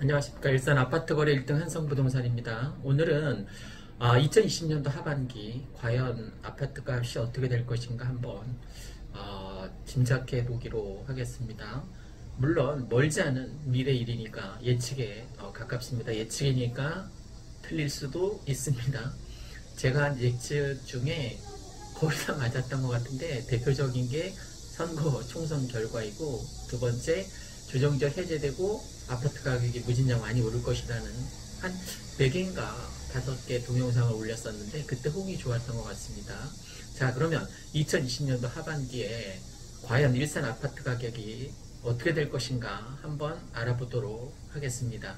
안녕하십니까. 일산 아파트 거래 1등 한성부동산입니다. 오늘은 2020년도 하반기 과연 아파트 값이 어떻게 될 것인가 한번 짐작해 보기로 하겠습니다. 물론 멀지 않은 미래 일이니까 예측에 가깝습니다. 예측이니까 틀릴 수도 있습니다. 제가 한 예측 중에 거의 다 맞았던 것 같은데, 대표적인 게 선거 총선 결과이고, 두 번째 조정적 해제되고 아파트 가격이 무진장 많이 오를 것이라는 한 4개인가 5개 동영상을 올렸었는데 그때 호응이 좋았던 것 같습니다. 자, 그러면 2020년도 하반기에 과연 일산 아파트 가격이 어떻게 될 것인가 한번 알아보도록 하겠습니다.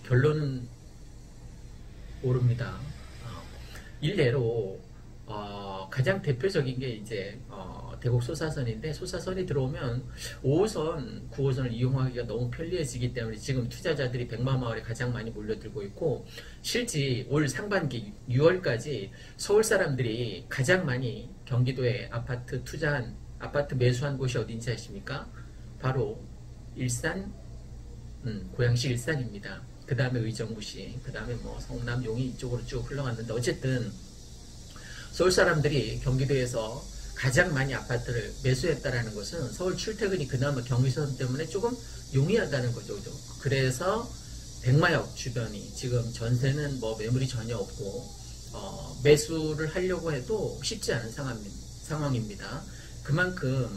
결론은 오릅니다. 일례로 가장 대표적인 게 이제 대곡 소사선인데, 소사선이 들어오면 5호선, 9호선을 이용하기가 너무 편리해지기 때문에 지금 투자자들이 백마마을에 가장 많이 몰려들고 있고, 실제 올 상반기 6월까지 서울 사람들이 가장 많이 경기도에 아파트 투자한, 아파트 매수한 곳이 어딘지 아십니까? 바로 일산, 고양시 일산입니다. 그 다음에 의정부시, 그 다음에 뭐 성남, 용인 이쪽으로 쭉 흘러갔는데, 어쨌든 서울 사람들이 경기도에서 가장 많이 아파트를 매수했다라는 것은 서울 출퇴근이 그나마 경의선 때문에 조금 용이하다는 거죠. 그래서 백마역 주변이 지금 전세는 뭐 매물이 전혀 없고 매수를 하려고 해도 쉽지 않은 상황입니다. 그만큼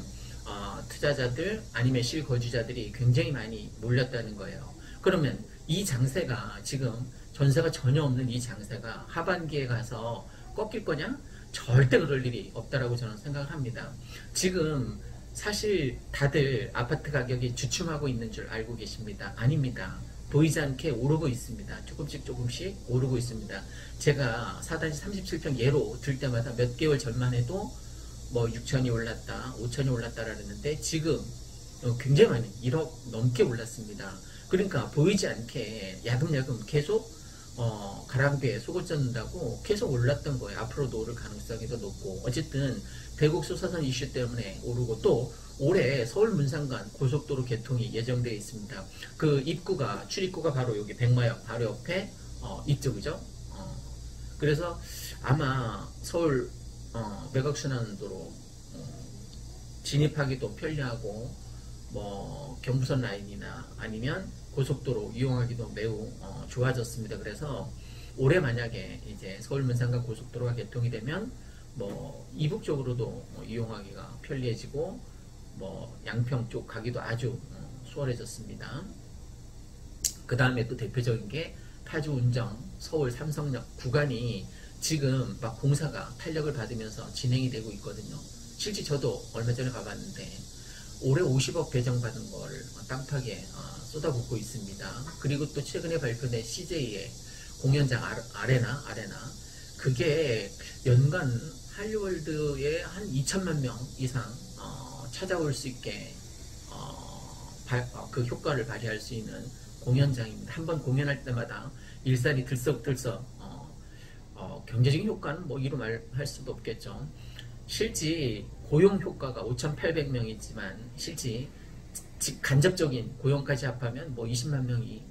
투자자들 아니면 실거주자들이 굉장히 많이 몰렸다는 거예요. 그러면 이 장세가, 지금 전세가 전혀 없는 이 장세가 하반기에 가서 꺾일 거냐? 절대 그럴 일이 없다라고 저는 생각을 합니다. 지금 사실 다들 아파트 가격이 주춤하고 있는 줄 알고 계십니다. 아닙니다. 보이지 않게 오르고 있습니다. 조금씩 오르고 있습니다. 제가 4-37평 예로 들 때마다 몇 개월 전만 해도 뭐 6천이 올랐다, 5천이 올랐다라 그랬는데 지금 굉장히 많이 1억 넘게 올랐습니다. 그러니까 보이지 않게 야금야금 계속 가랑비에 속을 젓는다고 계속 올랐던 거예요. 앞으로도 오를 가능성이 더 높고, 어쨌든 대곡 소사선 이슈 때문에 오르고, 또 올해 서울 문산간 고속도로 개통이 예정되어 있습니다. 그 입구가, 출입구가 바로 여기 백마역 바로 옆에 이쪽이죠. 그래서 아마 서울 매각순환도로 진입하기도 편리하고, 뭐 경부선 라인이나 아니면 고속도로 이용하기도 매우 좋아졌습니다. 그래서 올해 만약에 이제 서울 문산간 고속도로가 개통이 되면 뭐 이북 쪽으로도 이용하기가 편리해지고, 뭐 양평 쪽 가기도 아주 수월해졌습니다. 그 다음에 또 대표적인 게 파주 운정 서울 삼성역 구간이 지금 막 공사가 탄력을 받으면서 진행이 되고 있거든요. 실제 저도 얼마 전에 가봤는데 올해 50억 배정받은 걸 땅파기에 쏟아붓고 있습니다. 그리고 또 최근에 발표된 CJ의 공연장 아레나, 그게 연간 한류월드에 한 2천만 명 이상 찾아올 수 있게 그 효과를 발휘할 수 있는 공연장입니다. 한번 공연할 때마다 일산이 들썩들썩, 경제적인 효과는 뭐 이루 말할 수도 없겠죠. 실제 고용 효과가 5,800명이지만 실제 간접적인 고용까지 합하면 뭐 20만 명이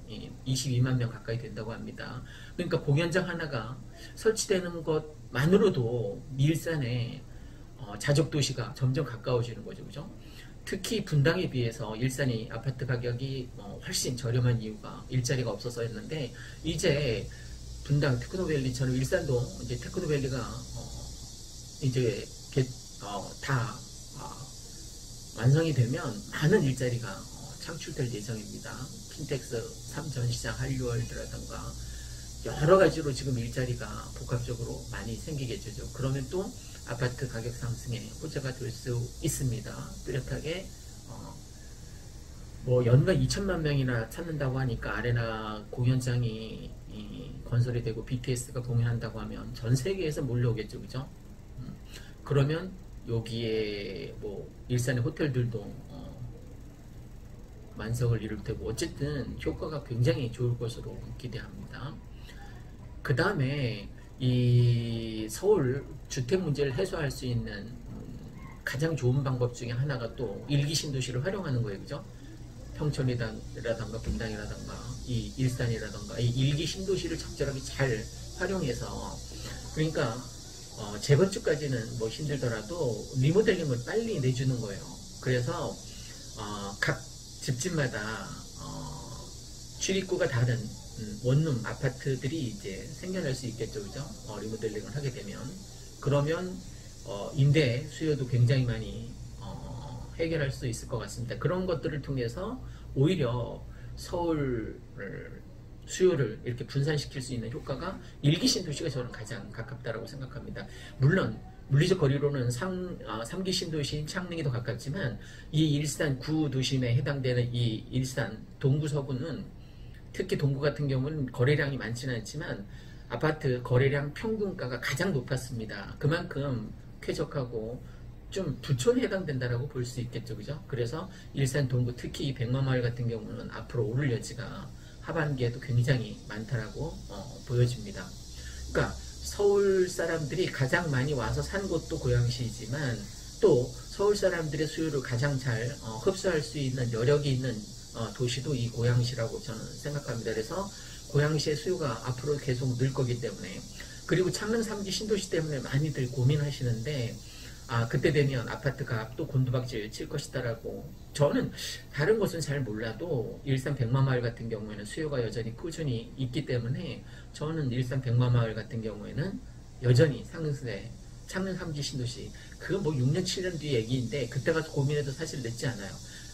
22만 명 가까이 된다고 합니다. 그러니까 공연장 하나가 설치되는 것만으로도 일산의 자족 도시가 점점 가까워지는 거죠, 그죠? 특히 분당에 비해서 일산이 아파트 가격이 훨씬 저렴한 이유가 일자리가 없어서였는데, 이제 분당 테크노밸리처럼 일산도 이제 테크노밸리가 이제 다 완성이 되면 많은 일자리가 창출될 예정입니다. 킨텍스 3전시장 한류월드라든가 여러 가지로 지금 일자리가 복합적으로 많이 생기겠죠. 그러면 또 아파트 가격 상승에 호재가 될 수 있습니다. 뚜렷하게 뭐 연간 2천만 명이나 찾는다고 하니까, 아레나 공연장이 건설이 되고 BTS가 공연한다고 하면 전 세계에서 몰려오겠죠, 그죠? 그러면 여기에 뭐 일산의 호텔들도 만석을 이룰 테고, 어쨌든 효과가 굉장히 좋을 것으로 기대합니다. 그 다음에 이 서울 주택 문제를 해소할 수 있는 가장 좋은 방법 중에 하나가 또 일기 신도시를 활용하는 거예요, 그죠? 평촌이라던가 분당이라던가 이 일산이라던가 이 일기 신도시를 적절하게 잘 활용해서 그러니까 재건축까지는 뭐 힘들더라도 리모델링을 빨리 내주는 거예요. 그래서 각 집집마다 출입구가 다른 원룸 아파트들이 이제 생겨날 수 있겠죠, 그죠? 리모델링을 하게 되면 그러면 임대 수요도 굉장히 많이 해결할 수 있을 것 같습니다. 그런 것들을 통해서 오히려 서울 수요를 이렇게 분산시킬 수 있는 효과가 일기 신도시가 저는 가장 가깝다라고 생각합니다. 물론 물리적 거리로는 3기 신도시인 창릉이 더 가깝지만 이 일산 구도심에 해당되는 이 일산 동구 서구는 특히 동구 같은 경우는 거래량이 많지는 않지만 아파트 거래량 평균가가 가장 높았습니다. 그만큼 쾌적하고 좀 부촌에 해당된다라고 볼 수 있겠죠, 그죠? 그래서 일산 동구 특히 이 백마마을 같은 경우는 앞으로 오를 여지가 하반기에도 굉장히 많다라고 보여집니다. 그러니까 서울 사람들이 가장 많이 와서 산 곳도 고양시이지만 또 서울 사람들의 수요를 가장 잘 흡수할 수 있는 여력이 있는 도시도 이 고양시라고 저는 생각합니다. 그래서 고양시의 수요가 앞으로 계속 늘 거기 때문에 그리고 창릉 3기 신도시 때문에 많이들 고민하시는데 그때 되면 아파트 값도 곤두박질 칠 것이다라고 저는 다른 곳은 잘 몰라도 일산 백마마을 같은 경우에는 수요가 여전히 꾸준히 있기 때문에 저는 일산 백마마을 같은 경우에는 여전히 상승세 창릉 3기 신도시 그건 뭐 6년 7년 뒤 얘기인데 그때 가서 고민해도 사실 늦지 않아요.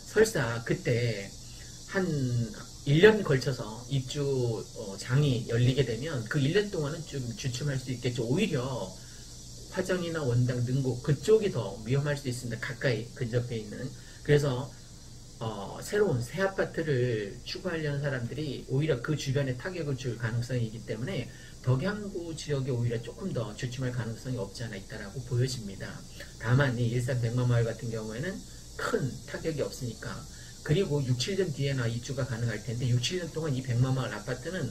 설사 그때 한 1년 걸쳐서 입주 장이 열리게 되면 그 1년 동안은 좀 주춤할 수 있겠죠. 오히려 화정이나 원당, 능곡 그쪽이 더 위험할 수 있습니다. 가까이 근접해 있는. 그래서 새로운 새 아파트를 추구하려는 사람들이 오히려 그 주변에 타격을 줄 가능성이 있기 때문에 덕양구 지역에 오히려 조금 더 주춤할 가능성이 없지 않아 있다라고 보여집니다. 다만 이 일산 백마마을 같은 경우에는 큰 타격이 없으니까 그리고 6, 7년 뒤에나 입주가 가능할 텐데 6, 7년 동안 이 백마마을 아파트는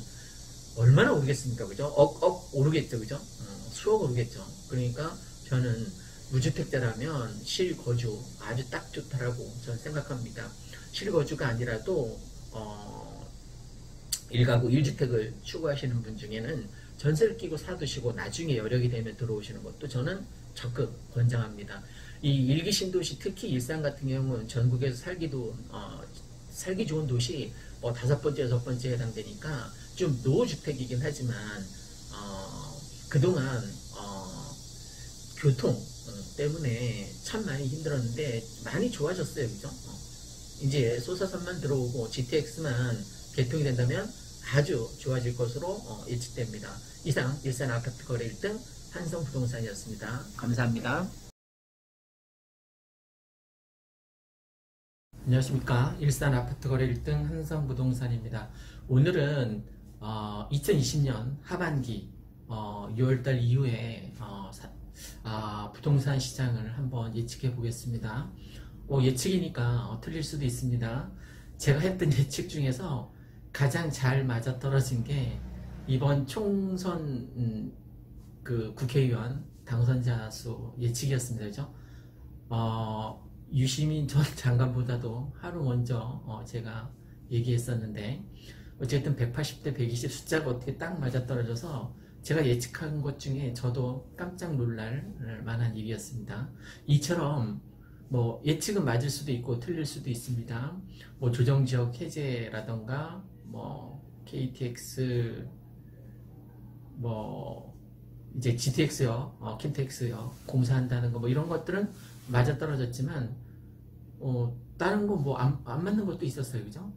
얼마나 오르겠습니까? 그죠? 억 오르겠죠, 그죠? 수억 오르겠죠. 그러니까 저는 무주택자라면 실거주 아주 딱 좋다라고 저는 생각합니다. 실거주가 아니라도 1가구 1주택을 추구하시는 분 중에는 전세를 끼고 사두시고 나중에 여력이 되면 들어오시는 것도 저는 적극 권장합니다. 이 일기 신도시 특히 일산 같은 경우는 전국에서 살기 좋은 도시 5번째, 6번째에 해당되니까 좀 노후주택이긴 하지만 그동안 교통 때문에 참 많이 힘들었는데 많이 좋아졌어요, 그죠? 이제 소사선만 들어오고 GTX만 개통이 된다면 아주 좋아질 것으로 예측됩니다. 이상 일산 아파트 거래 1등 한성부동산이었습니다. 감사합니다. 안녕하십니까. 일산 아파트 거래 1등 한성부동산입니다. 오늘은 2020년 하반기 6월달 이후에 부동산 시장을 한번 예측해 보겠습니다. 예측이니까 틀릴 수도 있습니다. 제가 했던 예측 중에서 가장 잘 맞아떨어진 게 이번 총선 그 국회의원 당선자 수 예측이었습니다. 그죠? 유시민 전 장관보다도 하루 먼저 제가 얘기했었는데 어쨌든 180대 120 숫자가 어떻게 딱 맞아떨어져서 제가 예측한 것 중에 저도 깜짝 놀랄 만한 일이었습니다. 이처럼 뭐 예측은 맞을 수도 있고 틀릴 수도 있습니다. 뭐 조정지역 해제라던가 뭐 KTX 뭐 이제 GTX요, 킨텍스요 공사한다는 거 뭐 이런 것들은 맞아떨어졌지만 다른 거 뭐 안 맞는 것도 있었어요, 그죠?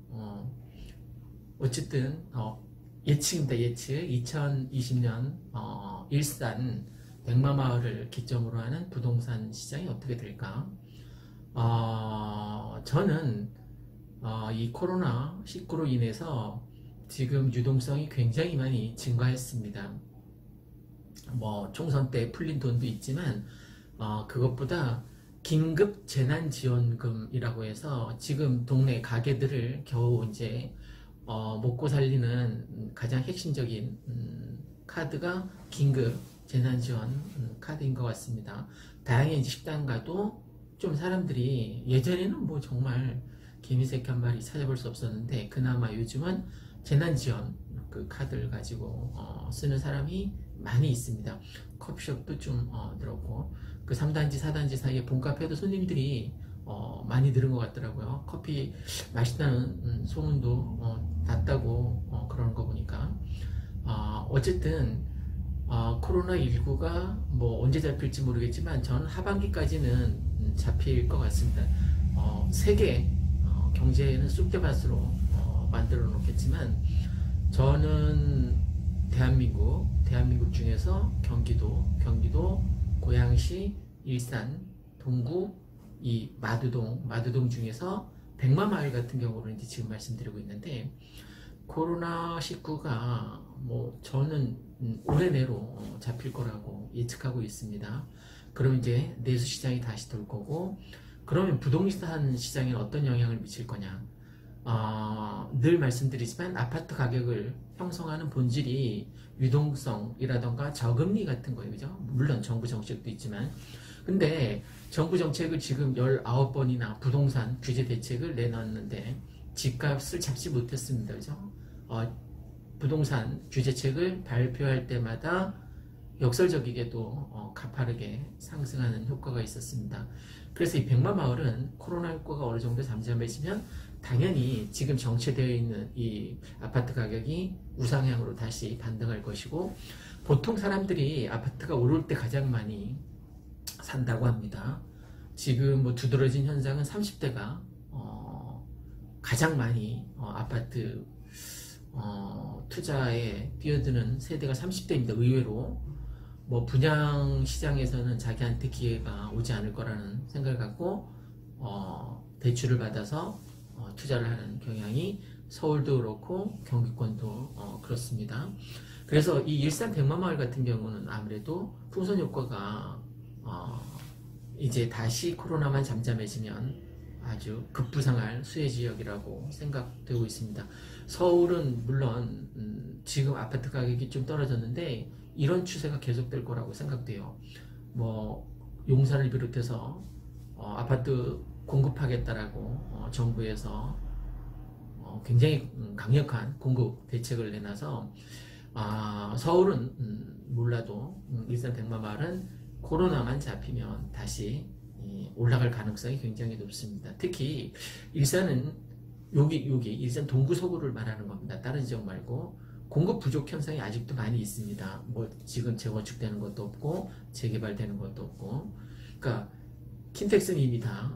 어쨌든 예측입니다. 예측 2020년 일산 백마마을을 기점으로 하는 부동산 시장이 어떻게 될까? 저는 이 코로나19로 인해서 지금 유동성이 굉장히 많이 증가했습니다. 뭐 총선 때 풀린 돈도 있지만 그것보다 긴급 재난지원금이라고 해서 지금 동네 가게들을 겨우 이제 먹고 살리는 가장 핵심적인 카드가 긴급 재난지원 카드인 것 같습니다. 다행히 이제 식당 가도 좀 사람들이 예전에는 뭐 정말 개미새끼 한 마리 찾아볼 수 없었는데, 그나마 요즘은 재난지원 그 카드를 가지고 쓰는 사람이 많이 있습니다. 커피숍도 좀 늘었고, 그 3단지 4단지 사이에 본카페도 손님들이 많이 늘은 것 같더라고요. 커피 맛있다는 소문도 났다고 그러는 거 보니까, 어쨌든 코로나19가 뭐 언제 잡힐지 모르겠지만 저는 하반기까지는 잡힐 것 같습니다. 세계 경제는 쑥대밭으로 만들어 놓겠지만, 저는 대한민국 중에서 경기도, 고양시, 일산, 동구, 이 마두동 중에서 백마마을 같은 경우는 이제 지금 말씀드리고 있는데, 코로나19가 뭐 저는 올해 내로 잡힐 거라고 예측하고 있습니다. 그럼 이제 내수 시장이 다시 돌 거고, 그러면 부동산 시장에 어떤 영향을 미칠 거냐? 늘 말씀드리지만 아파트 가격을 형성하는 본질이 유동성이라던가 저금리 같은 거예요. 그죠? 물론 정부 정책도 있지만. 근데 정부 정책을 지금 19번이나 부동산 규제 대책을 내놨는데 집값을 잡지 못했습니다. 그죠? 부동산 규제책을 발표할 때마다 역설적이게도 가파르게 상승하는 효과가 있었습니다. 그래서 이 백마마을은 코로나19가 어느 정도 잠잠해지면 당연히 지금 정체되어 있는 이 아파트 가격이 우상향으로 다시 반등할 것이고, 보통 사람들이 아파트가 오를 때 가장 많이 산다고 합니다. 지금 뭐 두드러진 현상은 30대가 가장 많이 아파트 투자에 뛰어드는 세대가 30대입니다. 의외로 뭐 분양 시장에서는 자기한테 기회가 오지 않을 거라는 생각을 갖고 대출을 받아서 투자를 하는 경향이 서울도 그렇고 경기권도 그렇습니다. 그래서 이 일산 백마마을 같은 경우는 아무래도 풍선 효과가 이제 다시 코로나만 잠잠해지면 아주 급부상할 수혜지역이라고 생각되고 있습니다. 서울은 물론 지금 아파트 가격이 좀 떨어졌는데 이런 추세가 계속될 거라고 생각돼요. 뭐 용산을 비롯해서 아파트 공급하겠다라고 정부에서 굉장히 강력한 공급 대책을 내놔서 서울은 몰라도 일산 백마마을은 코로나만 잡히면 다시 올라갈 가능성이 굉장히 높습니다. 특히 일산은 여기 일산 동구 서구를 말하는 겁니다. 다른 지역 말고. 공급 부족 현상이 아직도 많이 있습니다. 뭐 지금 재건축되는 것도 없고 재개발되는 것도 없고. 그러니까 킨텍스는 이미 다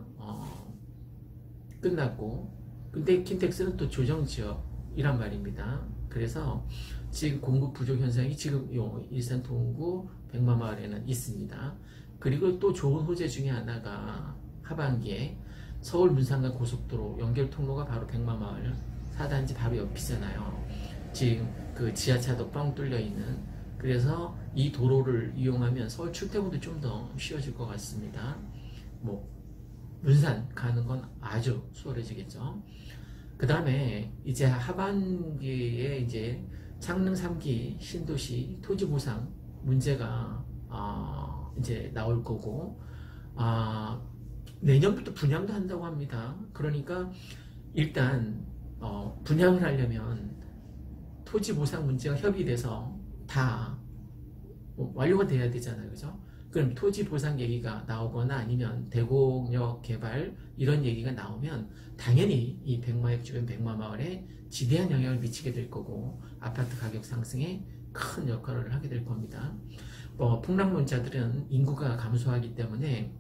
끝났고, 근데 킨텍스는 또 조정 지역이란 말입니다. 그래서 지금 공급 부족 현상이 지금 일산 동구 백마마을에는 있습니다. 그리고 또 좋은 호재 중에 하나가 하반기에 서울 문산간 고속도로 연결 통로가 바로 백마마을 4단지 바로 옆이잖아요. 지금 그 지하차도 뻥 뚫려 있는. 그래서 이 도로를 이용하면 서울 출퇴근도 좀 더 쉬워질 것 같습니다. 뭐 문산 가는 건 아주 수월해지겠죠. 그 다음에 이제 하반기에 이제 창릉 3기 신도시 토지 보상 문제가 이제 나올 거고, 내년부터 분양도 한다고 합니다. 그러니까 일단 분양을 하려면 토지 보상 문제가 협의돼서 다 완료가 돼야 되잖아요. 그죠? 그럼 토지 보상 얘기가 나오거나 아니면 대공역 개발 이런 얘기가 나오면 당연히 이 백마역 주변 백마마을에 지대한 영향을 미치게 될 거고, 아파트 가격 상승에 큰 역할을 하게 될 겁니다. 풍랑론자들은 인구가 감소하기 때문에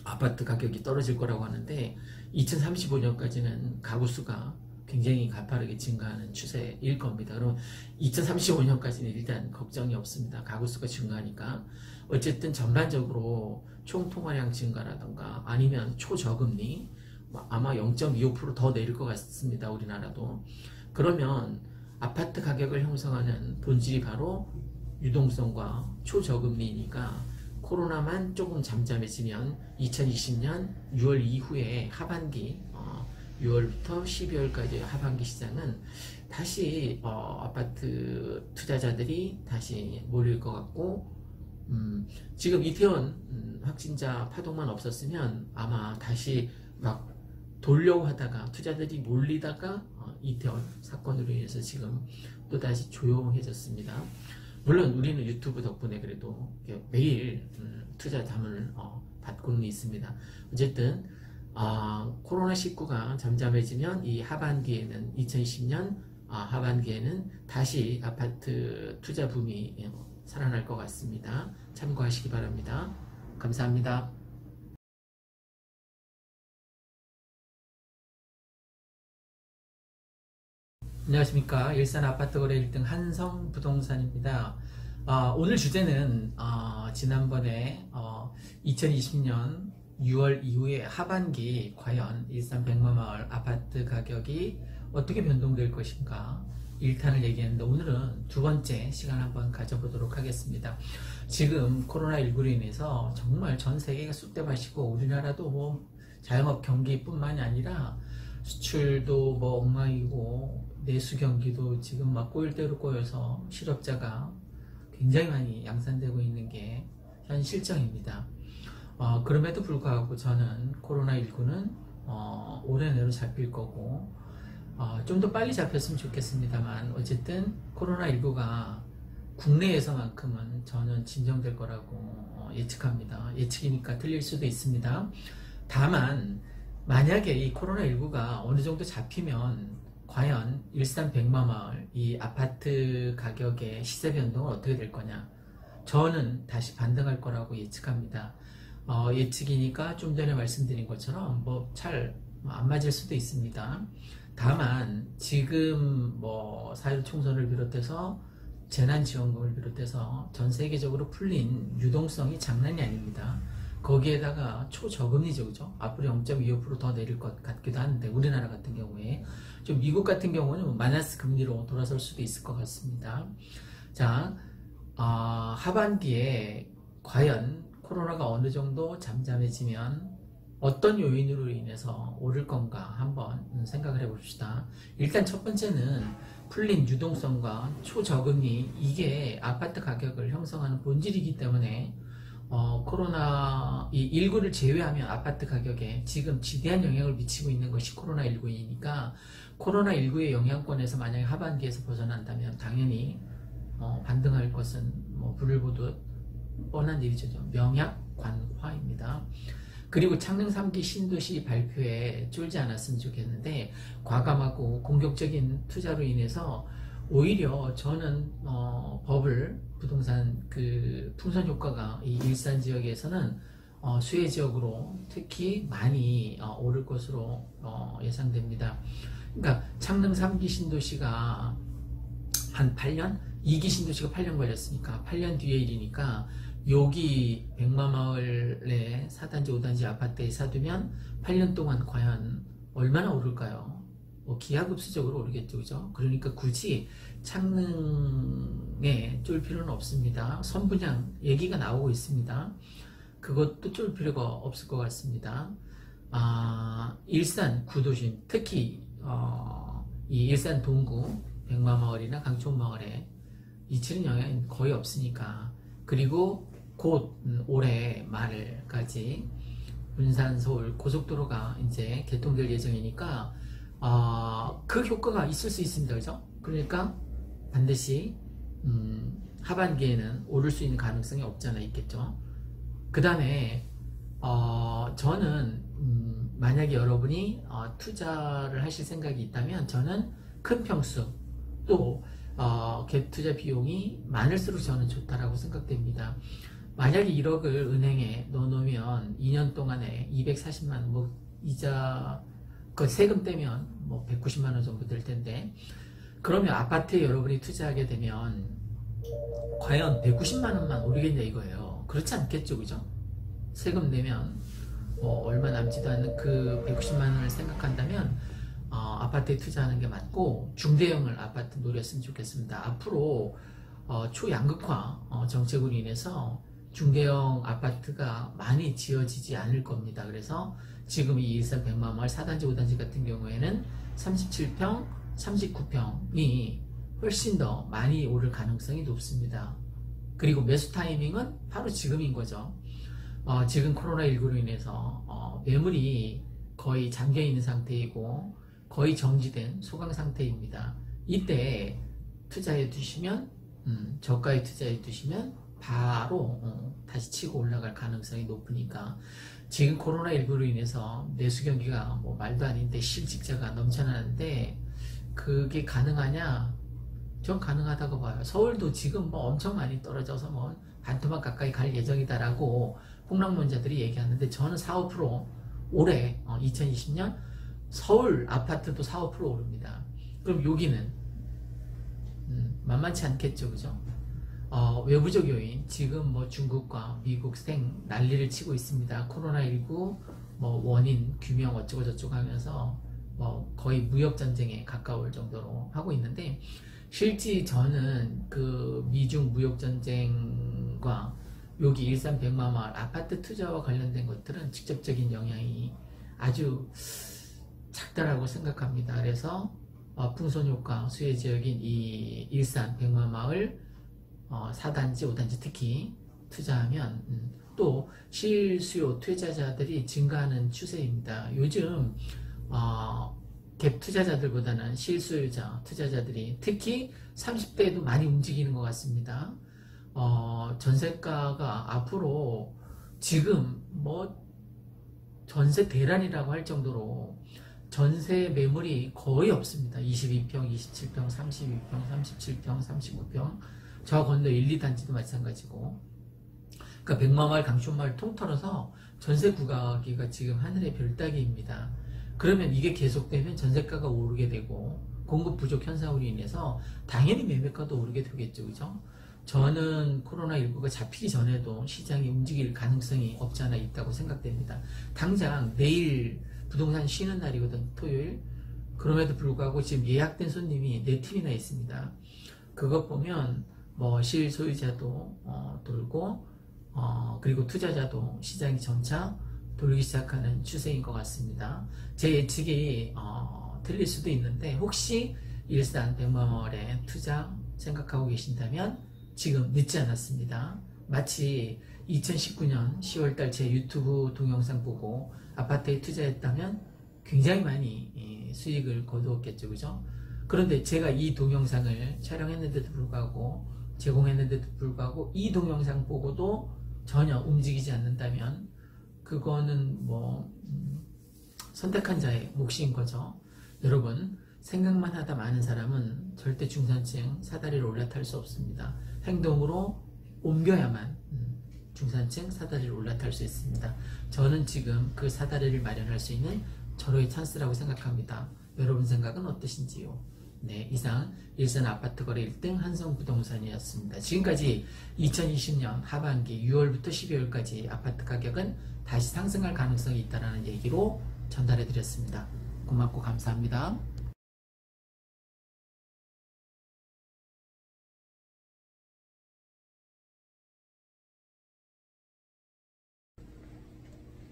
아파트 가격이 떨어질 거라고 하는데 2035년까지는 가구 수가 굉장히 가파르게 증가하는 추세일 겁니다. 그럼 2035년까지는 일단 걱정이 없습니다. 가구 수가 증가하니까. 어쨌든 전반적으로 총통화량 증가라던가 아니면 초저금리, 아마 0.25% 더 내릴 것 같습니다. 우리나라도. 그러면 아파트 가격을 형성하는 본질이 바로 유동성과 초저금리니까 코로나만 조금 잠잠해지면 2020년 6월 이후에 하반기 6월부터 12월까지 하반기 시장은 다시 아파트 투자자들이 다시 몰릴 것 같고, 지금 이태원 확진자 파동만 없었으면 아마 다시 막 돌려고 하다가 투자들이 몰리다가 이태원 사건으로 인해서 지금 또다시 조용해졌습니다. 물론 우리는 유튜브 덕분에 그래도 매일 투자 자문을 받고는 있습니다. 어쨌든 코로나19가 잠잠해지면 이 하반기에는 2020년 하반기에는 다시 아파트 투자 붐이 살아날 것 같습니다. 참고하시기 바랍니다. 감사합니다. 안녕하십니까. 일산 아파트 거래 1등 한성부동산입니다. 오늘 주제는 지난번에 2020년 6월 이후에 하반기 과연 일산 백마마을 아파트 가격이 어떻게 변동될 것인가 1탄을 얘기했는데, 오늘은 두 번째 시간 한번 가져보도록 하겠습니다. 지금 코로나19로 인해서 정말 전 세계가 쑥대밭이고 우리나라도 뭐 자영업 경기뿐만이 아니라 수출도 뭐 엉망이고 내수 경기도 지금 막 꼬일 대로 꼬여서 실업자가 굉장히 많이 양산되고 있는 게 현 실정입니다. 그럼에도 불구하고 저는 코로나19는 올해 내로 잡힐 거고 좀 더 빨리 잡혔으면 좋겠습니다만, 어쨌든 코로나19가 국내에서만큼은 저는 진정될 거라고 예측합니다. 예측이니까 틀릴 수도 있습니다. 다만 만약에 이 코로나19가 어느 정도 잡히면 과연 일산 백마마을 이 아파트 가격의 시세 변동은 어떻게 될 거냐, 저는 다시 반등할 거라고 예측합니다. 예측이니까 좀 전에 말씀드린 것처럼 뭐 잘 안 맞을 수도 있습니다. 다만 지금 뭐 4.15 총선을 비롯해서 재난지원금을 비롯해서 전 세계적으로 풀린 유동성이 장난이 아닙니다. 거기에다가 초저금리죠, 그죠? 앞으로 0.25% 더 내릴 것 같기도 하는데, 우리나라 같은 경우에 좀 미국 같은 경우는 마이너스 금리로 돌아설 수도 있을 것 같습니다. 자, 하반기에 과연 코로나가 어느 정도 잠잠해지면 어떤 요인으로 인해서 오를 건가 한번 생각을 해봅시다. 일단 첫 번째는 풀린 유동성과 초저금리, 이게 아파트 가격을 형성하는 본질이기 때문에 코로나 19를 제외하면 아파트 가격에 지금 지대한 영향을 미치고 있는 것이 코로나19이니까, 코로나19의 영향권에서 만약에 하반기에서 벗어난다면 당연히 반등할 것은 뭐 불을 보듯 뻔한 일이죠. 명약관화입니다. 그리고 창릉 3기 신도시 발표에 쫄지 않았으면 좋겠는데, 과감하고 공격적인 투자로 인해서 오히려 저는 버블 부동산 그 풍선 효과가 이 일산 지역에서는 수혜 지역으로 특히 많이 오를 것으로 예상됩니다. 그러니까 창릉 3기 신도시가 한 8년? 2기 신도시가 8년 걸렸으니까 8년 뒤의 일이니까, 여기 백마마을의 4단지 5단지 아파트에 사두면 8년 동안 과연 얼마나 오를까요? 뭐 기하급수적으로 오르겠죠, 그죠? 그러니까 굳이 창릉에 쫄 필요는 없습니다. 선분양 얘기가 나오고 있습니다. 그것도 쫄 필요가 없을 것 같습니다. 일산 구도심, 특히 이 일산 동구 백마마을이나 강촌마을에 미치는 영향이 거의 없으니까, 그리고 곧 올해 말까지 군산 서울 고속도로가 이제 개통될 예정이니까 그 효과가 있을 수 있습니다, 그죠? 그러니까 반드시 하반기에는 오를 수 있는 가능성이 없잖아 있겠죠. 그 다음에 저는 만약에 여러분이 투자를 하실 생각이 있다면, 저는 큰 평수 또 갭 투자 비용이 많을수록 저는 좋다라고 생각됩니다. 만약에 1억을 은행에 넣어놓으면 2년 동안에 240만, 뭐 이자 그 세금 떼면 뭐 190만 원 정도 될 텐데, 그러면 아파트에 여러분이 투자하게 되면 과연 190만 원만 오르겠냐 이거예요. 그렇지 않겠죠, 그죠? 세금 내면 뭐 얼마 남지도 않는 그 190만 원을 생각한다면 아파트에 투자하는 게 맞고, 중대형을 아파트 노렸으면 좋겠습니다. 앞으로 초양극화 정책으로 인해서 중대형 아파트가 많이 지어지지 않을 겁니다. 그래서 지금 이 일산 백마마을 4단지 5단지 같은 경우에는 37평 39평이 훨씬 더 많이 오를 가능성이 높습니다. 그리고 매수 타이밍은 바로 지금인 거죠. 지금 코로나19로 인해서 매물이 거의 잠겨 있는 상태이고 거의 정지된 소강 상태입니다. 이때 투자해 두시면 저가에 투자해 두시면 바로 다시 치고 올라갈 가능성이 높으니까 지금 코로나19로 인해서 내수 경기가 뭐 말도 아닌데 실직자가 넘쳐나는데 그게 가능하냐? 전 가능하다고 봐요. 서울도 지금 뭐 엄청 많이 떨어져서 뭐 반토막 가까이 갈 예정이다라고 폭락론자들이 얘기하는데 저는 4, 5% 올해 2020년 서울 아파트도 4, 5% 오릅니다. 그럼 여기는 만만치 않겠죠, 그죠? 외부적 요인, 지금 뭐 중국과 미국 난리를 치고 있습니다. 코로나19 뭐 원인 규명 어쩌고 저쩌고 하면서 뭐 거의 무역 전쟁에 가까울 정도로 하고 있는데 실제 저는 그 미중 무역 전쟁과 여기 일산 백마마을 아파트 투자와 관련된 것들은 직접적인 영향이 아주 작다라고 생각합니다. 그래서 풍선 효과 수혜 지역인 이 일산 백마마을 4단지, 5단지 특히 투자하면 또 실수요 투자자들이 증가하는 추세입니다. 요즘 갭 투자자들보다는 실수요자 투자자들이 특히 30대에도 많이 움직이는 것 같습니다. 전세가가 앞으로 지금 뭐 전세 대란이라고 할 정도로 전세 매물이 거의 없습니다. 22평, 27평, 32평, 37평, 35평 저 건너 1, 2단지도 마찬가지고 그러니까 백마마을, 강촌마을 통틀어서 전세 구가기가 지금 하늘의 별 따기입니다. 그러면 이게 계속되면 전세가가 오르게 되고 공급 부족 현상으로 인해서 당연히 매매가도 오르게 되겠죠. 그죠? 저는 코로나19가 잡히기 전에도 시장이 움직일 가능성이 없지 않아 있다고 생각됩니다. 당장 내일 부동산 쉬는 날이거든, 토요일. 그럼에도 불구하고 지금 예약된 손님이 4팀이나 있습니다. 그것 보면 뭐 실소유자도 돌고 그리고 투자자도 시장이 점차 돌기 시작하는 추세인 것 같습니다. 제 예측이 틀릴 수도 있는데 혹시 일산 백마마을에 투자 생각하고 계신다면 지금 늦지 않았습니다. 마치 2019년 10월달 제 유튜브 동영상 보고 아파트에 투자했다면 굉장히 많이 수익을 거두었겠죠, 그죠? 그런데 제가 이 동영상을 촬영했는데도 불구하고 제공했는데도 불구하고 이 동영상 보고도 전혀 움직이지 않는다면 그거는 뭐 선택한 자의 몫인 거죠. 여러분, 생각만 하다 많은 사람은 절대 중산층 사다리를 올라탈 수 없습니다. 행동으로 옮겨야만 중산층 사다리를 올라탈 수 있습니다. 저는 지금 그 사다리를 마련할 수 있는 절호의 찬스라고 생각합니다. 여러분 생각은 어떠신지요? 네, 이상 일산 아파트 거래 1등 한성부동산이었습니다. 지금까지 2020년 하반기 6월부터 12월까지 아파트 가격은 다시 상승할 가능성이 있다는 얘기로 전달해 드렸습니다. 고맙고 감사합니다.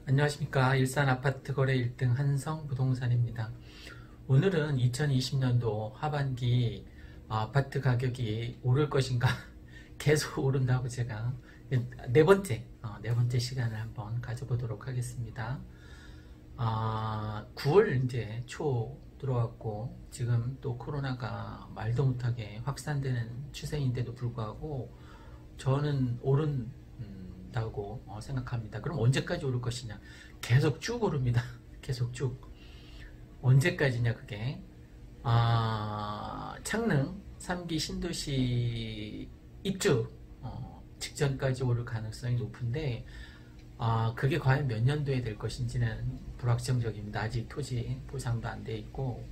안녕하십니까. 일산 아파트 거래 1등 한성부동산입니다. 오늘은 2020년도 하반기 아파트 가격이 오를 것인가 계속 오른다고 제가 네 번째 시간을 한번 가져보도록 하겠습니다. 9월 이제 초 들어왔고 지금 또 코로나가 말도 못하게 확산되는 추세인데도 불구하고 저는 오른다고 생각합니다. 그럼 언제까지 오를 것이냐? 계속 쭉 오릅니다. 계속 쭉. 언제까지냐 그게? 창릉 3기 신도시 입주 직전까지 오를 가능성이 높은데 그게 과연 몇 년도에 될 것인지는 불확정적입니다. 아직 토지 보상도 안 돼 있고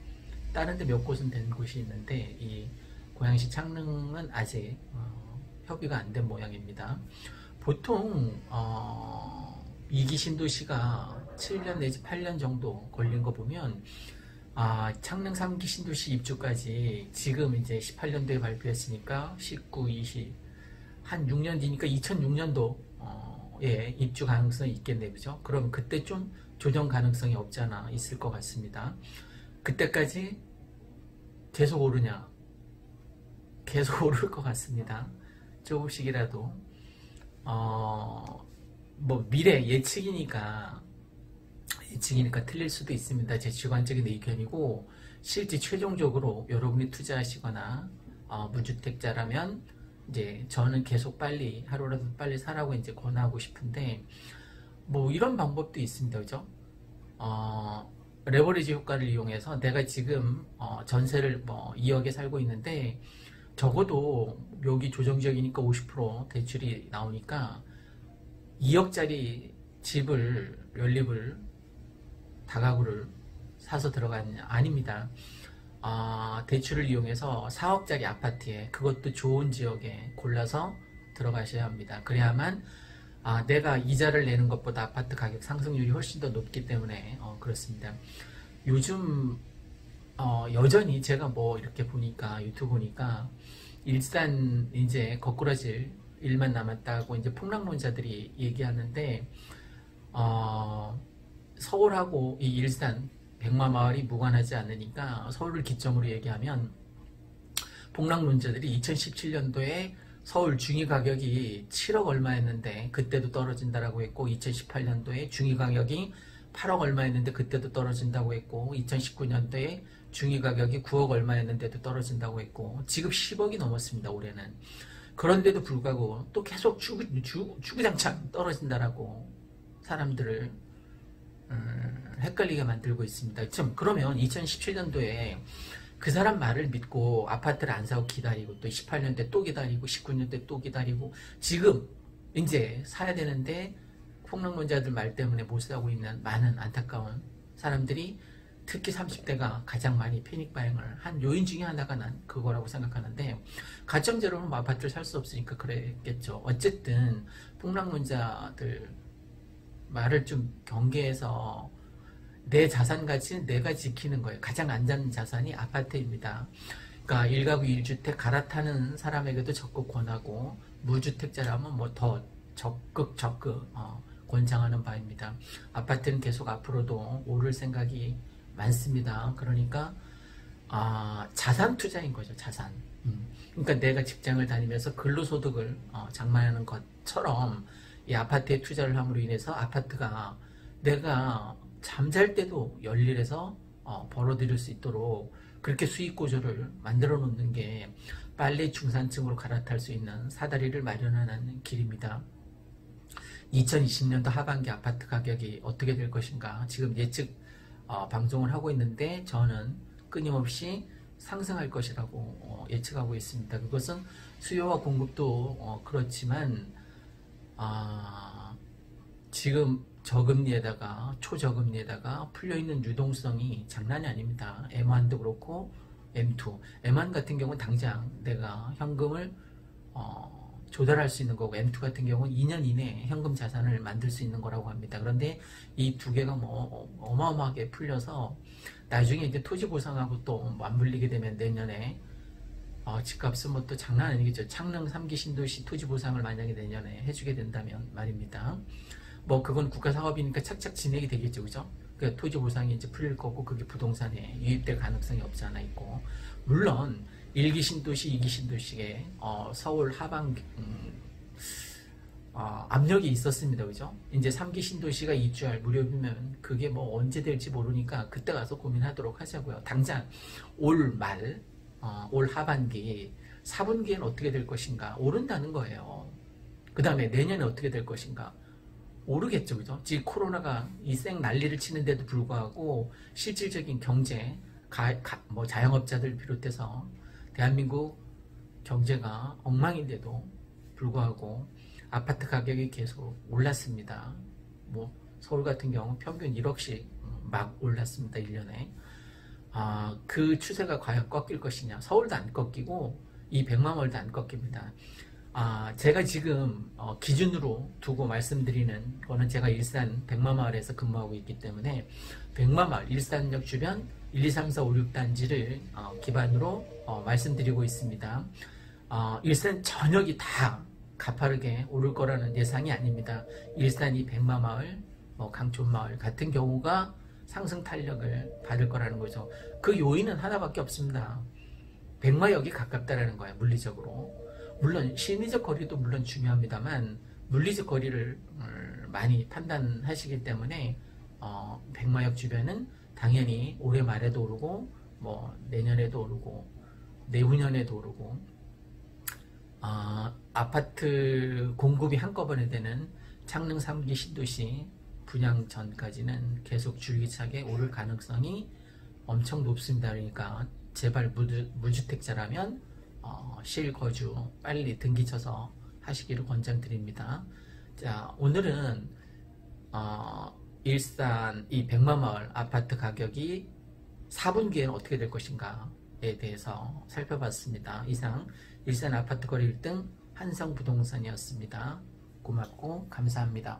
다른 데 몇 곳은 된 곳이 있는데 이 고양시 창릉은 아직 협의가 안 된 모양입니다. 보통 2기 신도시가 7년 내지 8년 정도 걸린 거 보면 창릉 3기 신도시 입주까지 지금 이제 18년도에 발표했으니까 19, 20 한 6년 뒤니까 2006년도 예, 입주 가능성이 있겠네요. 그죠? 그럼 그때 좀 조정 가능성이 없지 않아 있을 것 같습니다. 그때까지 계속 오르냐? 계속 오를 것 같습니다. 조금씩이라도 뭐 미래 예측이니까 예측이니까 틀릴 수도 있습니다. 제 주관적인 의견이고, 실제 최종적으로 여러분이 투자하시거나 무주택자라면 이제 저는 계속 빨리 하루라도 빨리 사라고 이제 권하고 싶은데, 뭐 이런 방법도 있습니다. 그죠? 레버리지 효과를 이용해서 내가 지금 전세를 뭐 2억에 살고 있는데, 적어도 여기 조정지역이니까 50% 대출이 나오니까 2억짜리 집을 연립을 다가구를 사서 들어가느냐? 아닙니다. 대출을 이용해서 4억짜리 아파트에, 그것도 좋은 지역에 골라서 들어가셔야 합니다. 그래야만 내가 이자를 내는 것보다 아파트 가격 상승률이 훨씬 더 높기 때문에 그렇습니다. 요즘 여전히 제가 뭐 이렇게 보니까, 유튜브 보니까 일산 이제 거꾸라질 일만 남았다고 이제 폭락론자들이 얘기하는데, 서울하고 이 일산 백마마을이 무관하지 않으니까 서울을 기점으로 얘기하면, 폭락론자들이 2017년도에 서울 중위가격이 7억 얼마였는데 그때도 떨어진다라고 했고, 2018년도에 중위가격이 8억 얼마였는데 그때도 떨어진다고 했고, 2019년도에 중위가격이 9억 얼마였는데도 떨어진다고 했고, 지금 10억이 넘었습니다, 올해는. 그런데도 불구하고 또 계속 주구장창 떨어진다라고 사람들을 헷갈리게 만들고 있습니다. 그러면 2017년도에 그 사람 말을 믿고 아파트를 안 사고 기다리고, 또 18년대 또 기다리고, 19년대 또 기다리고, 지금 이제 사야 되는데 폭락론자들 말 때문에 못 사고 있는 많은 안타까운 사람들이, 특히 30대가 가장 많이 패닉 바잉을 한 요인 중에 하나가 난 그거라고 생각하는데, 가점제로는 뭐 아파트를 살 수 없으니까 그랬겠죠. 어쨌든 폭락론자들 말을 좀 경계해서 내 자산 가치는 내가 지키는 거예요. 가장 안전한 자산이 아파트입니다. 그러니까 1가구 1주택 갈아타는 사람에게도 적극 권하고, 무주택자라면 뭐 더 적극 권장하는 바입니다. 아파트는 계속 앞으로도 오를 생각이 많습니다. 그러니까 자산 투자인 거죠. 자산. 그러니까 내가 직장을 다니면서 근로소득을 장만하는 것처럼 이 아파트에 투자를 함으로 인해서 아파트가 내가 잠잘 때도 열일해서 벌어들일 수 있도록 그렇게 수익 구조를 만들어 놓는 게 빨리 중산층으로 갈아탈 수 있는 사다리를 마련하는 길입니다. 2020년도 하반기 아파트 가격이 어떻게 될 것인가, 지금 예측 방송을 하고 있는데, 저는 끊임없이 상승할 것이라고 예측하고 있습니다. 그것은 수요와 공급도 그렇지만, 지금 저금리에다가 초저금리에다가 풀려있는 유동성이 장난이 아닙니다. M1도 그렇고 M2, M1 같은 경우는 당장 내가 현금을 조달할 수 있는 거고, M2 같은 경우는 2년 이내에 현금 자산을 만들 수 있는 거라고 합니다. 그런데 이 두 개가 뭐 어마어마하게 풀려서 나중에 이제 토지 보상하고 또 맞물리게 되면 내년에 집값은 뭐 또 장난 아니겠죠. 창릉 3기 신도시 토지 보상을 만약에 내년에 해주게 된다면 말입니다. 뭐 그건 국가 사업이니까 착착 진행이 되겠죠, 그죠? 그 토지 보상이 이제 풀릴 거고, 그게 부동산에 유입될 가능성이 없지 않아 있고, 물론 1기 신도시, 2기 신도시에 서울 하반 압력이 있었습니다, 그죠? 이제 3기 신도시가 입주할 무렵이면 그게 뭐 언제 될지 모르니까 그때 가서 고민하도록 하자고요. 당장 올 말, 올 하반기 4분기에는 어떻게 될 것인가, 오른다는 거예요. 그 다음에 내년에 어떻게 될 것인가, 오르겠죠, 그죠? 지금 코로나가 이 쌩 난리를 치는데도 불구하고 실질적인 경제, 뭐 자영업자들 비롯해서 대한민국 경제가 엉망인데도 불구하고 아파트 가격이 계속 올랐습니다. 뭐 서울 같은 경우 평균 1억씩 막 올랐습니다, 1년에. 그 추세가 과연 꺾일 것이냐. 서울도 안 꺾이고 이 백마월도 안 꺾입니다. 제가 지금 기준으로 두고 말씀드리는 거는, 제가 일산 백마마을에서 근무하고 있기 때문에 백마마을, 일산역 주변 1, 2, 3, 4, 5, 6단지를 기반으로 말씀드리고 있습니다. 일산 전역이 다 가파르게 오를 거라는 예상이 아닙니다. 일산이 백마마을, 강촌마을 같은 경우가 상승 탄력을 받을 거라는 거죠. 그 요인은 하나밖에 없습니다. 백마역이 가깝다라는 거예요, 물리적으로. 물론 심리적 거리도 물론 중요합니다만, 물리적 거리를 많이 판단하시기 때문에 백마역 주변은 당연히 올해 말에도 오르고 뭐 내년에도 오르고 내후년에도 오르고 아파트 공급이 한꺼번에 되는 창릉 3기 신도시 분양 전까지는 계속 줄기차게 오를 가능성이 엄청 높습니다. 그러니까 제발 무주택자라면 실거주 빨리 등기쳐서 하시기를 권장드립니다. 자, 오늘은 일산 이 백마마을 아파트 가격이 4분기에는 어떻게 될 것인가에 대해서 살펴봤습니다. 이상 일산 아파트 거래 1등 한성부동산이었습니다. 고맙고 감사합니다.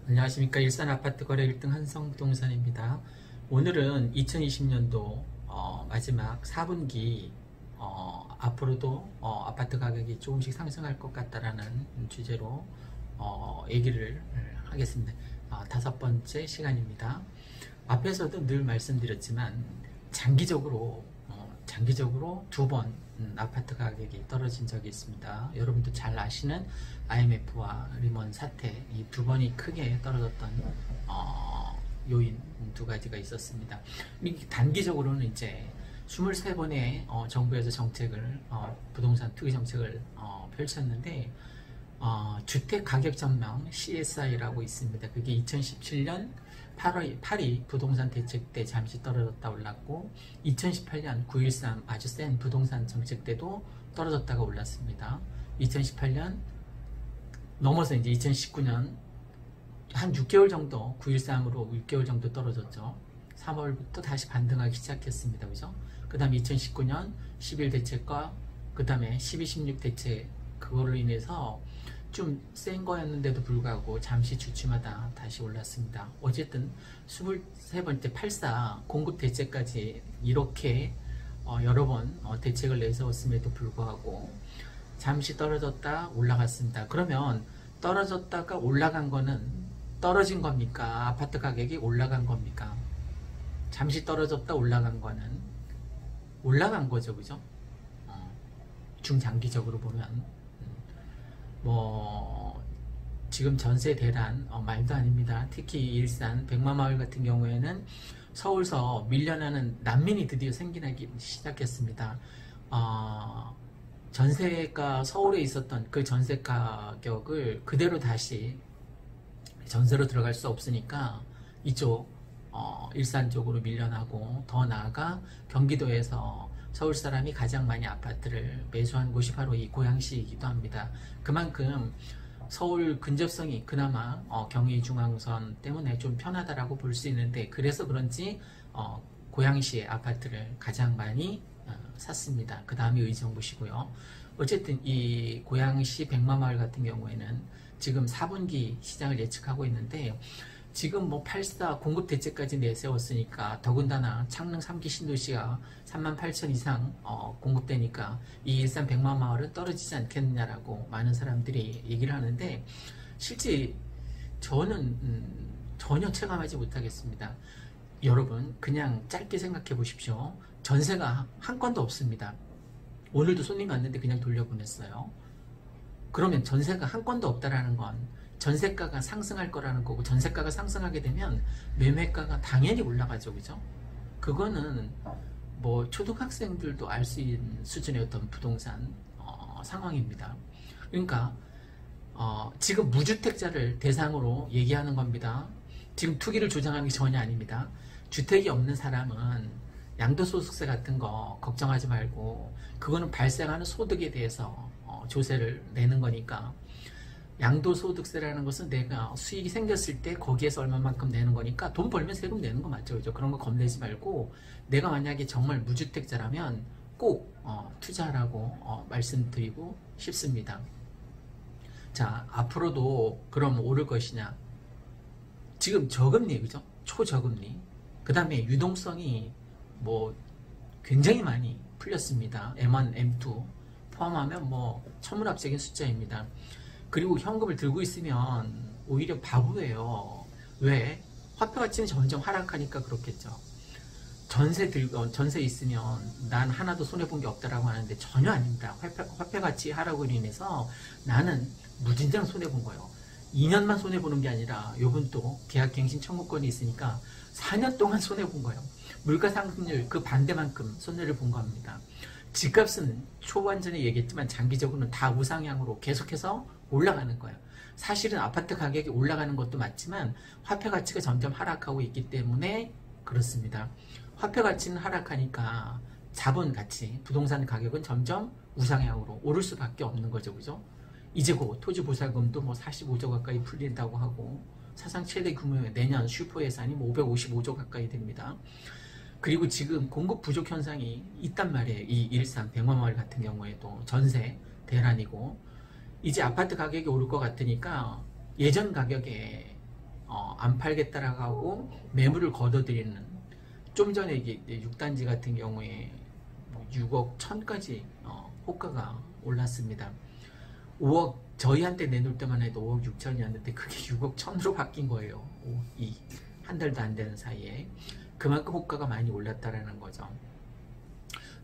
안녕하십니까. 일산 아파트 거래 1등 한성부동산입니다. 오늘은 2020년도 마지막 4분기 앞으로도 아파트 가격이 조금씩 상승할 것 같다라는 주제로 얘기를 하겠습니다. 5번째 시간입니다. 앞에서도 늘 말씀드렸지만 장기적으로 2번 아파트 가격이 떨어진 적이 있습니다. 여러분도 잘 아시는 IMF와 리먼 사태, 이 2번이 크게 떨어졌던 요인 2가지가 있었습니다. 단기적으로는 이제 23번의 정부에서 정책을 부동산 투기 정책을 펼쳤는데 주택 가격 전망 CSI라고 있습니다. 그게 2017년 8위 부동산 대책 때 잠시 떨어졌다 올랐고 2018년 9.13 아주 센 부동산 정책 때도 떨어졌다가 올랐습니다. 2018년 넘어서 이제 2019년 한 6개월 정도 9.13으로 6개월 정도 떨어졌죠. 3월부터 다시 반등하기 시작했습니다. 그죠? 그 다음에 2019년 11 대책과 그 다음에 12, 16 대책 그걸로 인해서 좀 센 거였는데도 불구하고 잠시 주춤하다 다시 올랐습니다. 어쨌든 23번째 84 공급 대책까지 이렇게 여러 번 대책을 내세웠음에도 불구하고 잠시 떨어졌다 올라갔습니다. 그러면 떨어졌다가 올라간 거는 떨어진 겁니까? 아파트 가격이 올라간 겁니까? 잠시 떨어졌다 올라간 거는 올라간 거죠. 그죠? 중장기적으로 보면 지금 전세 대란 말도 아닙니다. 특히 일산 백마마을 같은 경우에는 서울서 밀려나는 난민이 드디어 생기기 시작했습니다. 전세가 서울에 있었던 그 전세 가격을 그대로 다시 전세로 들어갈 수 없으니까 이쪽 일산 쪽으로 밀려나고, 더 나아가 경기도에서 서울 사람이 가장 많이 아파트를 매수한 곳이 바로 이 고양시이기도 합니다. 그만큼 서울 근접성이 그나마 경의중앙선 때문에 좀 편하다라고 볼 수 있는데, 그래서 그런지 고양시의 아파트를 가장 많이 샀습니다. 그 다음이 의정부시고요. 어쨌든 이 고양시 백마마을 같은 경우에는 지금 4분기 시장을 예측하고 있는데, 지금 84 공급 대책까지 내세웠으니까 더군다나 창릉 3기 신도시가 38,000 이상 공급되니까 이 일산 백마마을은 떨어지지 않겠느냐라고 많은 사람들이 얘기를 하는데, 실제 저는 전혀 체감하지 못하겠습니다. 여러분 그냥 짧게 생각해 보십시오. 전세가 한 건도 없습니다. 오늘도 손님 왔는데 그냥 돌려보냈어요. 그러면 전세가 한 건도 없다라는 건 전세가가 상승할 거라는 거고, 전세가가 상승하게 되면 매매가가 당연히 올라가죠. 그죠? 그거는 초등학생들도 알 수 있는 수준의 어떤 부동산 상황입니다. 그러니까 지금 무주택자를 대상으로 얘기하는 겁니다. 지금 투기를 조장하는 게 전혀 아닙니다. 주택이 없는 사람은 양도소득세 같은 거 걱정하지 말고, 그거는 발생하는 소득에 대해서 조세를 내는 거니까, 양도소득세라는 것은 내가 수익이 생겼을 때 거기에서 얼마만큼 내는 거니까 돈 벌면 세금 내는 거 맞죠? 그죠? 그런 거 겁내지 말고, 내가 만약에 정말 무주택자라면 꼭 투자하라고 말씀드리고 싶습니다. 자, 앞으로도 그럼 오를 것이냐? 지금 저금리, 그죠? 초저금리. 그 다음에 유동성이 굉장히 많이 풀렸습니다. M1, M2 포함하면 천문학적인 숫자입니다. 그리고 현금을 들고 있으면 오히려 바보예요. 왜? 화폐 가치는 점점 하락하니까 그렇겠죠. 전세 있으면 난 하나도 손해본 게 없다라고 하는데 전혀 아닙니다. 화폐 가치 하락으로 인해서 나는 무진장 손해본 거예요. 2년만 손해보는 게 아니라 요번 또 계약갱신 청구권이 있으니까 4년 동안 손해본 거예요. 물가 상승률 그 반대만큼 손해를 본 겁니다. 집값은 초반 전에 얘기했지만 장기적으로는 다 우상향으로 계속해서 올라가는 거예요. 사실은 아파트 가격이 올라가는 것도 맞지만 화폐 가치가 점점 하락하고 있기 때문에 그렇습니다. 화폐 가치는 하락하니까 자본 가치, 부동산 가격은 점점 우상향으로 오를 수밖에 없는 거죠. 그죠? 이제 곧 토지 보살금도 뭐 45조 가까이 풀린다고 하고 사상 최대 규모의 내년 슈퍼 예산이 뭐 555조 가까이 됩니다. 그리고 지금 공급 부족 현상이 있단 말이에요. 이 일산 백만마을 같은 경우에도 전세 대란이고 이제 아파트 가격이 오를 것 같으니까 예전 가격에 안 팔겠다라고 하고 매물을 걷어들이는 좀 전에 이게 6단지 같은 경우에 6억 1천까지 호가가 올랐습니다. 5억 저희한테 내놓을 때만 해도 5억 6천이었는데 그게 6억 1천으로 바뀐 거예요. 이 한 달도 안 되는 사이에 그만큼 호가가 많이 올랐다라는 거죠.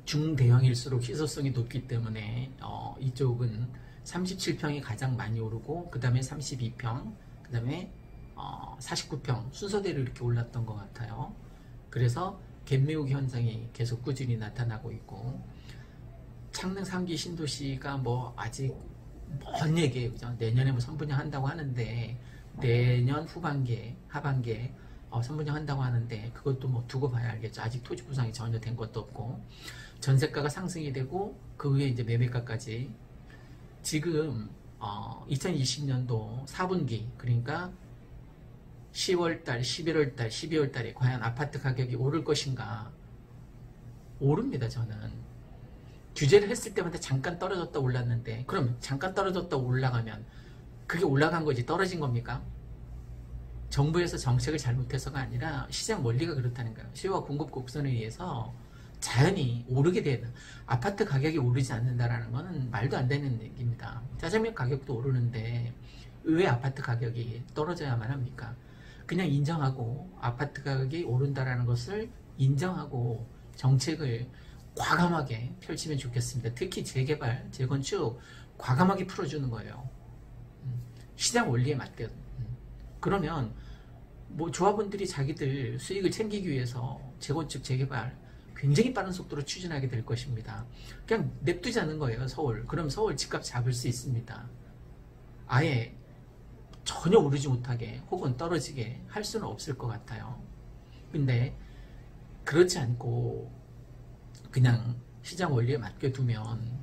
중대형일수록 희소성이 높기 때문에 이쪽은 37평이 가장 많이 오르고 그 다음에 32평 그 다음에 49평 순서대로 이렇게 올랐던 것 같아요. 그래서 갭매우기 현상이 계속 꾸준히 나타나고 있고 창릉 3기 신도시가 뭐 아직 먼 얘기예요. 그죠? 내년에 뭐 선분양 한다고 하는데 내년 후반기에 하반기에 선분양 한다고 하는데 그것도 뭐 두고 봐야 알겠죠. 아직 토지 부상이 전혀 된 것도 없고 전세가가 상승이 되고 그 위에 이제 매매가까지 지금 2020년도 4분기 그러니까 10월달, 11월달, 12월달에 과연 아파트 가격이 오를 것인가? 오릅니다. 저는 규제를 했을 때마다 잠깐 떨어졌다 올랐는데 그럼 잠깐 떨어졌다 올라가면 그게 올라간 거지 떨어진 겁니까? 정부에서 정책을 잘못해서가 아니라 시장 원리가 그렇다는 거예요. 수요와 공급 곡선에 의해서 자연히 오르게 되는 아파트 가격이 오르지 않는다라는 것은 말도 안 되는 얘기입니다. 짜장면 가격도 오르는데 왜 아파트 가격이 떨어져야만 합니까? 그냥 인정하고 아파트 가격이 오른다라는 것을 인정하고 정책을 과감하게 펼치면 좋겠습니다. 특히 재개발, 재건축 과감하게 풀어주는 거예요. 시장 원리에 맞게. 그러면 뭐 조합원들이 자기들 수익을 챙기기 위해서 재건축, 재개발 굉장히 빠른 속도로 추진하게 될 것입니다. 그냥 냅두자는 거예요. 서울. 그럼 서울 집값 잡을 수 있습니다. 아예 전혀 오르지 못하게 혹은 떨어지게 할 수는 없을 것 같아요. 근데 그렇지 않고 그냥 시장 원리에 맡겨두면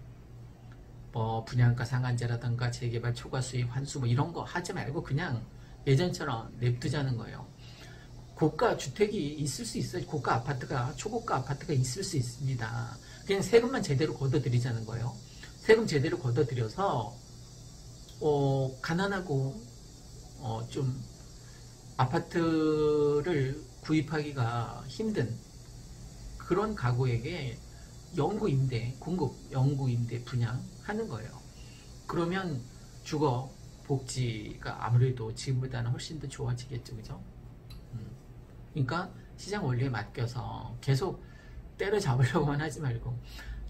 뭐 분양가 상한제라든가 재개발 초과 수익 환수 뭐 이런 거 하지 말고 그냥 예전처럼 냅두자는 거예요. 고가 주택이 있을 수 있어요. 고가 아파트가 초고가 아파트가 있을 수 있습니다. 그냥 세금만 제대로 걷어들이자는 거예요. 세금 제대로 걷어들여서 가난하고 좀 아파트를 구입하기가 힘든 그런 가구에게 영구 임대 공급, 영구 임대 분양하는 거예요. 그러면 주거 복지가 아무래도 지금보다는 훨씬 더 좋아지겠죠, 그죠? 그러니까 시장 원리에 맡겨서 계속 때려잡으려고만 하지 말고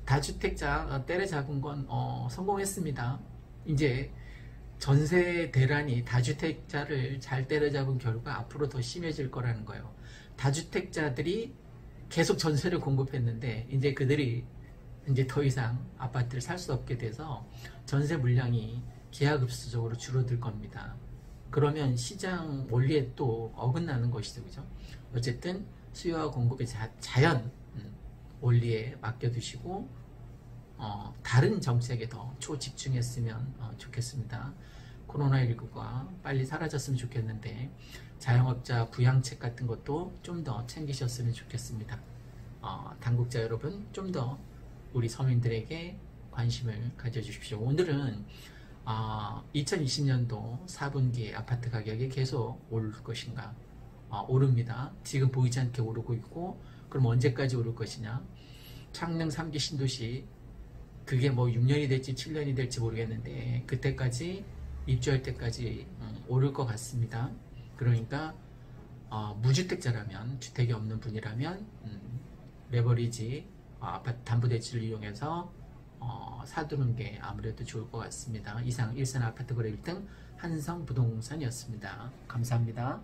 다주택자 때려잡은 건 성공했습니다. 이제 전세 대란이 다주택자를 잘 때려잡은 결과 앞으로 더 심해질 거라는 거예요. 다주택자들이 계속 전세를 공급했는데 이제 그들이 이제 더 이상 아파트를 살 수 없게 돼서 전세 물량이 기하급수적으로 줄어들 겁니다. 그러면 시장 원리에 또 어긋나는 것이죠. 그죠? 어쨌든 수요와 공급의 자연 원리에 맡겨두시고 다른 정책에 더 초집중했으면 좋겠습니다. 코로나19가 빨리 사라졌으면 좋겠는데 자영업자 부양책 같은 것도 좀 더 챙기셨으면 좋겠습니다. 당국자 여러분 좀 더 우리 서민들에게 관심을 가져주십시오. 오늘은 2020년도 4분기 아파트 가격이 계속 오를 것인가? 오릅니다. 지금 보이지 않게 오르고 있고 그럼 언제까지 오를 것이냐? 창릉 3기 신도시 그게 뭐 6년이 될지 7년이 될지 모르겠는데 그때까지 입주할 때까지 오를 것 같습니다. 그러니까 무주택자라면 주택이 없는 분이라면 레버리지, 아파트 담보대출을 이용해서 사두는 게 아무래도 좋을 것 같습니다. 이상 일산 아파트 거래 1등 한성부동산이었습니다. 감사합니다.